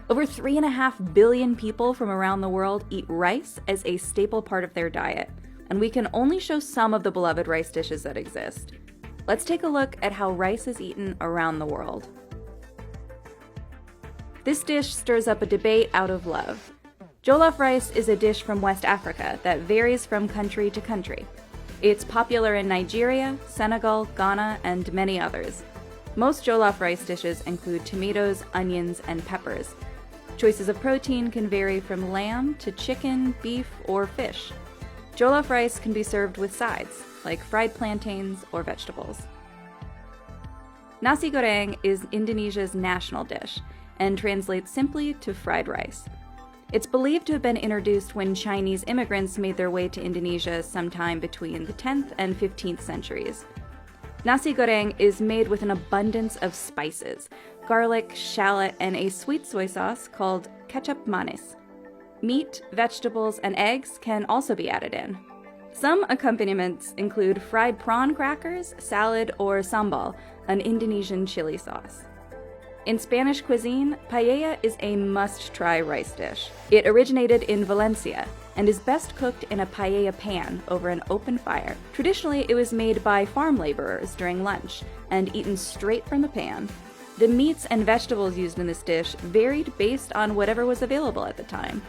Over 3.5 billion people from around the world eat rice as a staple part of their diet, and we can only show some of the beloved rice dishes that exist. Let's take a look at how rice is eaten around the world. This dish stirs up a debate out of love. Jollof rice is a dish from West Africa that varies from country to country. It's popular in Nigeria, Senegal, Ghana, and many others. Most jollof rice dishes include tomatoes, onions, and peppers. Choices of protein can vary from lamb to chicken, beef, or fish. Jollof rice can be served with sides, like fried plantains or vegetables. Nasi goreng is Indonesia's national dish and translates simply to fried rice. It's believed to have been introduced when Chinese immigrants made their way to Indonesia sometime between the 10th and 15th centuries. Nasi goreng is made with an abundance of spices, garlic, shallot, and a sweet soy sauce called kecap manis. Meat, vegetables, and eggs can also be added in. Some accompaniments include fried prawn crackers, salad, or sambal, an Indonesian chili sauce. In Spanish cuisine, paella is a must-try rice dish. It originated in Valencia and is best cooked in a paella pan over an open fire. Traditionally, it was made by farm laborers during lunch and eaten straight from the pan. The meats and vegetables used in this dish varied based on whatever was available at the time.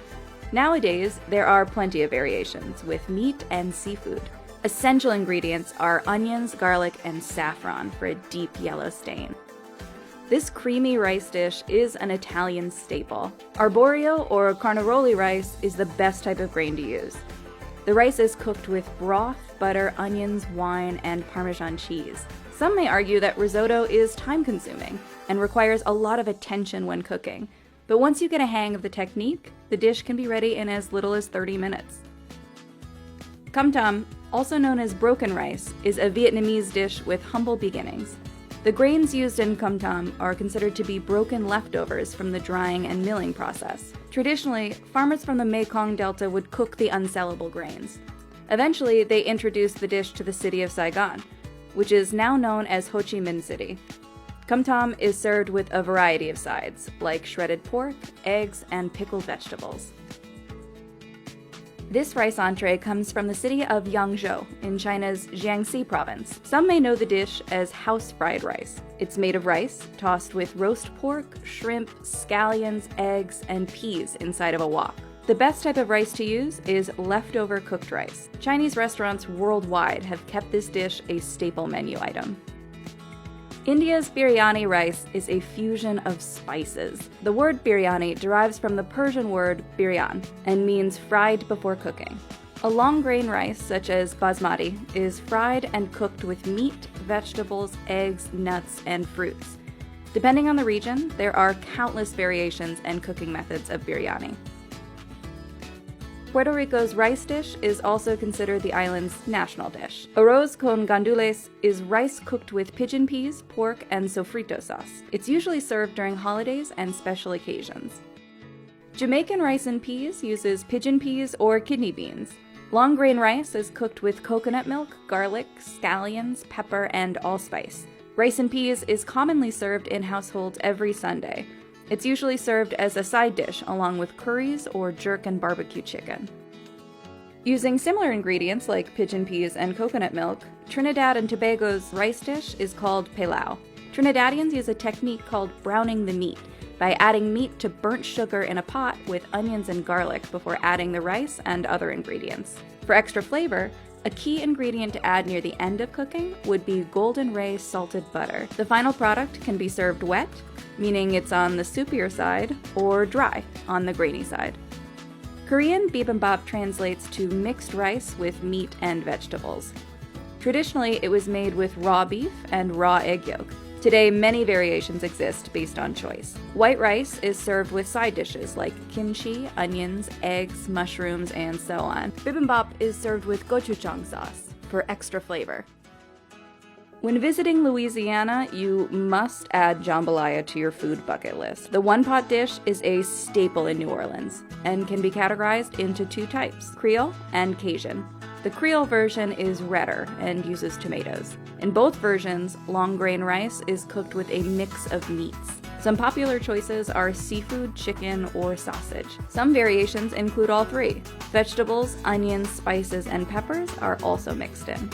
Nowadays, there are plenty of variations with meat and seafood. Essential ingredients are onions, garlic, and saffron for a deep yellow stain. This creamy rice dish is an Italian staple. Arborio or carnaroli rice is the best type of grain to use. The rice is cooked with broth, butter, onions, wine, and Parmesan cheese. Some may argue that risotto is time-consuming and requires a lot of attention when cooking, but once you get a hang of the technique, the dish can be ready in as little as 30 minutes. Cam tam, also known as broken rice, is a Vietnamese dish with humble beginnings. The grains used in cam tam are considered to be broken leftovers from the drying and milling process. Traditionally, farmers from the Mekong Delta would cook the unsellable grains. Eventually, they introduced the dish to the city of Saigon, which is now known as Ho Chi Minh City. Cam tam is served with a variety of sides, like shredded pork, eggs, and pickled vegetables. This rice entree comes from the city of Yangzhou in China's Jiangxi province. Some may know the dish as house fried rice. It's made of rice, tossed with roast pork, shrimp, scallions, eggs, and peas inside of a wok. The best type of rice to use is leftover cooked rice. Chinese restaurants worldwide have kept this dish a staple menu item. India's biryani rice is a fusion of spices. The word biryani derives from the Persian word biryan and means fried before cooking. A long grain rice, such as basmati, is fried and cooked with meat, vegetables, eggs, nuts, and fruits. Depending on the region, there are countless variations and cooking methods of biryani. Puerto Rico's rice dish is also considered the island's national dish. Arroz con gandules is rice cooked with pigeon peas, pork, and sofrito sauce. It's usually served during holidays and special occasions. Jamaican rice and peas uses pigeon peas or kidney beans. Long grain rice is cooked with coconut milk, garlic, scallions, pepper, and allspice. Rice and peas is commonly served in households every Sunday. It's usually served as a side dish along with curries or jerk and barbecue chicken. Using similar ingredients like pigeon peas and coconut milk, Trinidad and Tobago's rice dish is called pilau. Trinidadians use a technique called browning the meat by adding meat to burnt sugar in a pot with onions and garlic before adding the rice and other ingredients. For extra flavor, a key ingredient to add near the end of cooking would be Golden Ray salted butter. The final product can be served wet, meaning it's on the soupier side, or dry, on the grainy side. Korean bibimbap translates to mixed rice with meat and vegetables. Traditionally, it was made with raw beef and raw egg yolk. Today, many variations exist based on choice. White rice is served with side dishes like kimchi, onions, eggs, mushrooms, and so on. Bibimbap is served with gochujang sauce for extra flavor. When visiting Louisiana, you must add jambalaya to your food bucket list. The one-pot dish is a staple in New Orleans and can be categorized into two types, Creole and Cajun. The Creole version is redder and uses tomatoes. In both versions, long grain rice is cooked with a mix of meats. Some popular choices are seafood, chicken, or sausage. Some variations include all three. Vegetables, onions, spices, and peppers are also mixed in.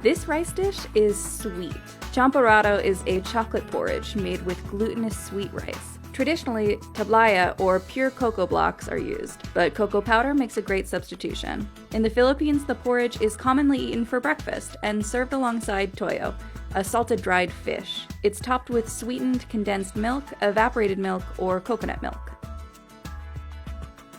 This rice dish is sweet. Champorado is a chocolate porridge made with glutinous sweet rice. Traditionally, tablaya or pure cocoa blocks are used, but cocoa powder makes a great substitution. In the Philippines, the porridge is commonly eaten for breakfast and served alongside toyo, a salted dried fish. It's topped with sweetened condensed milk, evaporated milk, or coconut milk.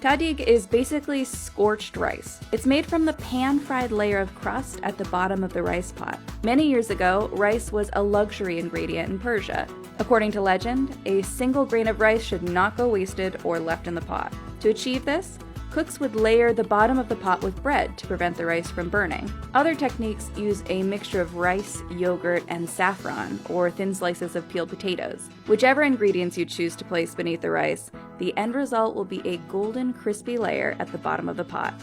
Tahdig is basically scorched rice. It's made from the pan-fried layer of crust at the bottom of the rice pot. Many years ago, rice was a luxury ingredient in Persia. According to legend, a single grain of rice should not go wasted or left in the pot. To achieve this, cooks would layer the bottom of the pot with bread to prevent the rice from burning. Other techniques use a mixture of rice, yogurt, and saffron, or thin slices of peeled potatoes. Whichever ingredients you choose to place beneath the rice, the end result will be a golden, crispy layer at the bottom of the pot.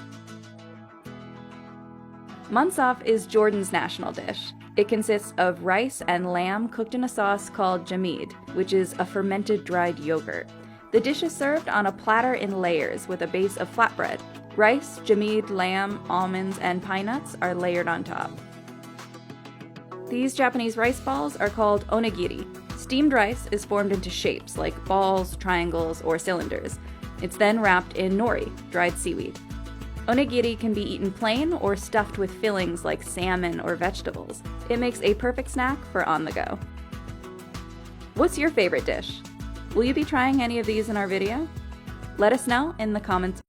Mansaf is Jordan's national dish. It consists of rice and lamb cooked in a sauce called jamid, which is a fermented dried yogurt. The dish is served on a platter in layers with a base of flatbread. Rice, jamid, lamb, almonds, and pine nuts are layered on top. These Japanese rice balls are called onigiri. Steamed rice is formed into shapes like balls, triangles, or cylinders. It's then wrapped in nori, dried seaweed. Onigiri can be eaten plain or stuffed with fillings like salmon or vegetables. It makes a perfect snack for on the go. What's your favorite dish? Will you be trying any of these in our video? Let us know in the comments